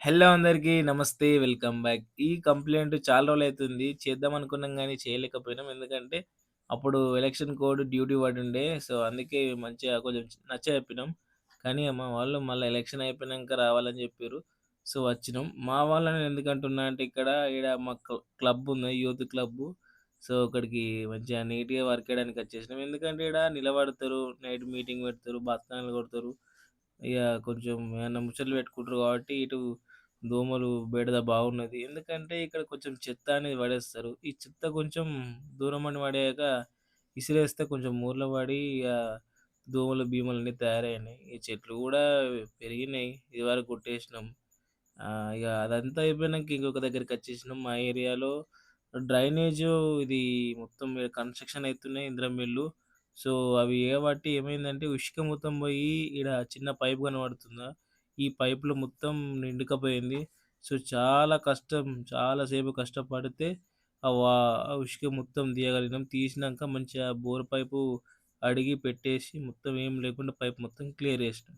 Hello అందరికీ నమస్తే. Welcome back. ఈ కంప్లెయింట్ చాలా రోజులైతుంది. చేద్దాం అనుకున్నాం గానీ చేయలేకపోయినాం. ఎందుకంటే అప్పుడు ఎలక్షన్ కోడ్ డ్యూటీ పడుండే. సో, అందుకే మంచిగా కొంచెం నచ్చజెప్పినాం. కానీ మా వాళ్ళు మళ్ళా ఎలక్షన్ అయిపోయినంక రావాలని జెప్పిర్రు. సో, వచ్చినాం. మా వాళ్ళని ఎందుకంటున్నా అంటే ఈడ మా క్లబ్ ఉంది. Youth club. సో, అక్కడికి మంచిగా నీట్‌గా వర్క్ చేయడానికి వచ్చేసినాం. ఎందుకంటే ఈడ నిలబడతారు, నైట్ మీటింగ్ పెడతారు, బత్తనాలు కొడతారు. ఇగ కొంచెం ఏమన్నా ముచ్చట్లు పెట్టుకుంటారు కాబట్టి ఇటు దోమలు, బెడద బాగున్నది. ఎందుకంటే ఇక్కడ కొంచెం చెత్త అనేది పడేస్తారు. ఈ చెత్త కొంచెం దూరమని పడేయక ఇసిరేస్తే కొంచెం మూలన పడి దోమలు, భీమలన్నీ తయారయినాయి. ఈ చెట్లు గూడా పెరిగినాయి. ఇదివరకు కొట్టేసినాం. ఇగ అదంతా అయిపోయినంక ఇంకొక దగ్గరికొచ్చేసినాం. మా ఏరియాలో డ్రైనేజు ఇది మొత్తం ఈడ కన్‌స్ట్రక్షన్ అయితున్నాయి. ఇందిరమ్మ ఇల్లు. సో, అవి ఏగబట్టి ఏమైందంటే ఉష్క మొత్తం పోయి ఈడ చిన్న పైప్ కనపడుతుందా? ఈ పైప్‌లో మొత్తం నిండుకపోయింది. సో, చాలా కష్టం. చాలా సేపు కష్టపడితే ఆ ఉష్క మొత్తం తీయగలిగినాం. తీసినంక మంచిగా బోర్ పైపు అడిగి పెట్టేసి మొత్తం ఏం లేకుండా పైప్ మొత్తం క్లియర్ చేసినాం.